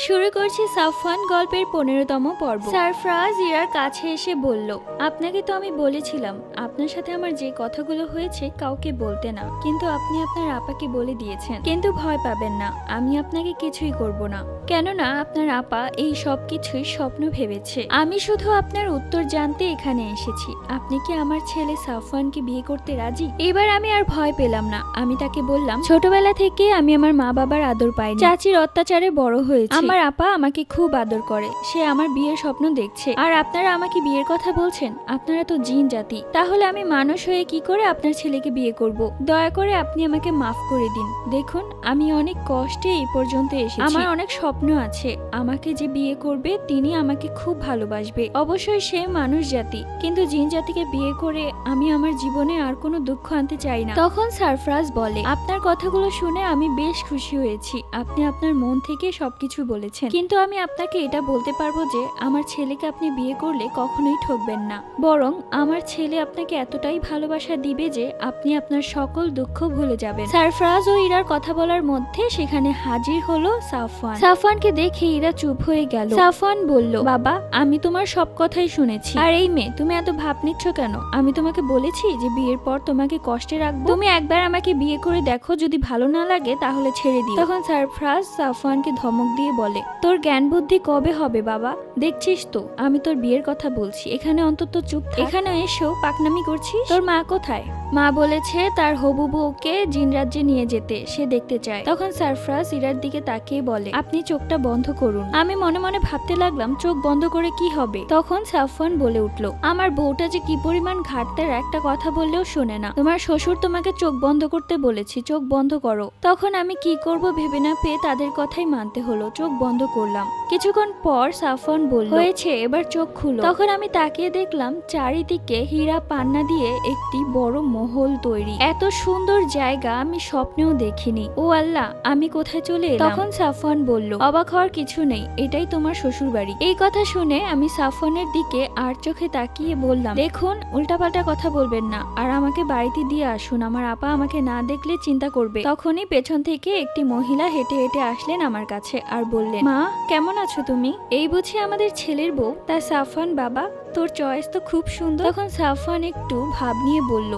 শুরু করছি সাফওয়ান গল্পের 15তম পর্ব। সারফরাজ ইরার কাছে এসে বলল, আপনাকে তো আমি বলেছিলাম আপনার সাথে আমার যে কথাগুলো হয়েছে কাউকে বলতে না, কিন্তু আপনি আপনার আপাকে বলে দিয়েছেন। কিন্তু ভয় পাবেন না, আমি আপনাকে কিছুই করব না, কেননা আপনার আপা এই সব কিছুই স্বপ্ন ভেবেছে। আমি শুধু আপনার উত্তর জানতে এখানে এসেছি। আপনি কি আমার ছেলে সাফওয়ানকে বিয়ে করতে রাজি? এবার আমি আর ভয় পেলাম না। আমি তাকে বললাম, ছোটবেলা থেকে আমি আমার মা বাবার আদর পাইনি, চাচির অত্যাচারে বড় হয়েছি। আমার আপা আমাকে খুব আদর করে, সে আমার বিয়ের স্বপ্ন দেখছে। আর আপনারা আমাকে বিয়ের কথা বলছেন? আপনারা তো জিন জাতি, তাহলে আমি মানুষ হয়ে কি করে আপনার ছেলেকে বিয়ে করব? দয়া করে আপনি আমাকে মাফ করে দিন। দেখুন, আমি অনেক কষ্টে এই পর্যন্ত এসেছি, আমার অনেক স্বপ্ন আছে। আমাকে যে বিয়ে করবে তিনি আমাকে খুব ভালোবাসবে। অবশ্যই সে মানুষ জাতি, কিন্তু জিন জাতিকে বিয়ে করে আমি আমার জীবনে আর কোনো দুঃখ আনতে চাই না। তখন সারফরাজ বলে, আপনার কথাগুলো শুনে আমি বেশ খুশি হয়েছি। আপনি আপনার মন থেকে সবকিছু বলেছেন, কিন্তু আমি আপনাকে এটা বলতে পারবো যে আমার ছেলেকে আপনি বিয়ে করলে কখনোই ঠকবেন না, বরং আমার ছেলে আপনাকে এতটাই ভালোবাসা দিবে যে আপনি আপনার সকল দুঃখ ভুলে যাবেন। সারফরাজ ও ইরার কথা বলার মধ্যে সেখানে হাজির হলো সাফওয়ান। সাফওয়ানকে দেখে ইরা চুপ হয়ে গেল। সাফওয়ান বলল, বাবা, আমি তোমার সব কথাই শুনেছি। আর এই মেয়ে, তুমি এত ভাব নিচ্ছ কেন? আমি তোমাকে বলেছি যে বিয়ের পর তোমাকে কষ্টে রাখবো। তুমি একবার আমাকে বিয়ে করে দেখো, যদি ভালো না লাগে তাহলে ছেড়ে দিও। তখন সারফরাজ সাফওয়ানকে ধমক দিয়ে বলে, তোর জ্ঞান বুদ্ধি কবে হবে বাবা? দেখছিস তো আমি তোর বিয়ের কথা বলছি, এখানে অন্তত চুপ থাক। এখানে এসেও পাকনামি করছিস। তোর মা কোথায়? মা বলেছে তার হবু বউকে জিন রাজ্যে নিয়ে যেতে, সে দেখতে চায়। তখন সারফরাজ ইরার দিকে তাকিয়ে বলে, আপনি চোখটা বন্ধ করুন। আমি মনে মনে ভাবতে লাগলাম, চোখ বন্ধ করে কি হবে? তখন সাফওয়ান বলে উঠল, আমার বউটা যে কি পরিমাণ ঘাটতার, একটা কথা বললেও শোনে না। তোমার শ্বশুর তোমাকে চোখ বন্ধ করতে বলেছি, চোখ বন্ধ করো। তখন আমি কি করব ভেবে না পেয়ে তাদের কথাই মানতে হলো, চোখ বন্ধ করলাম। কিছুক্ষণ পর সাফওয়ান বলল, হয়েছে, এবার চোখ খুলো। তখন আমি তাকিয়ে দেখলাম চারিদিকে হীরা পান্না দিয়ে একটি বড় মহল তৈরি। এত সুন্দর জায়গা আমি স্বপ্নেও দেখিনি। ও আল্লাহ, আমি কোথায় চলে এলাম? তখন সাফওয়ান বলল, অবাক হওয়ার কিছু নেই, এটাই তোমার শ্বশুর বাড়ি। এই কথা শুনে আমি সাফওয়ানের দিকে আর চোখে তাকিয়ে বললাম, দেখুন, উল্টাপাল্টা কথা বলবেন না, আর আমাকে বাড়িতে দিয়ে আসুন। আমার আপা আমাকে না দেখলে চিন্তা করবে। তখনই পেছন থেকে একটি মহিলা হেঁটে হেঁটে আসলেন আমার কাছে আর বললেন, মা, কেমন আছো তুমি? এই বুঝি আমাদের ছেলের বউ? তা সাফওয়ান বাবা, তোর চয়েস তো খুব সুন্দর। তখন সাফওয়ান একটু ভাব নিয়ে বলল,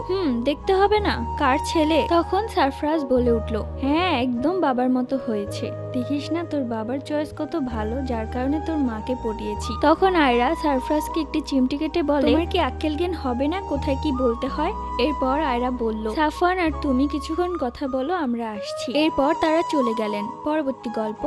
দেখতে হবে না কার ছেলে? তখন সারফরাজ বলে উঠল, হ্যাঁ, একদম বাবার মতো হয়েছে। দেখিস না তোর বাবার চয়েস কত ভালো, যার কারণে তোর মাকে পটিয়েছি। তখন আয়রা সারফরাজকে একটি চিমটি কেটে বলে, তোমার কি আক্কেল জ্ঞান হবে না কোথায় কি বলতে হয়? এরপর আয়রা বলল, সাফওয়ান আর তুমি কিছুক্ষণ কথা বলো, আমরা আসছি। এরপর তারা চলে গেলেন। পরবর্তী গল্প।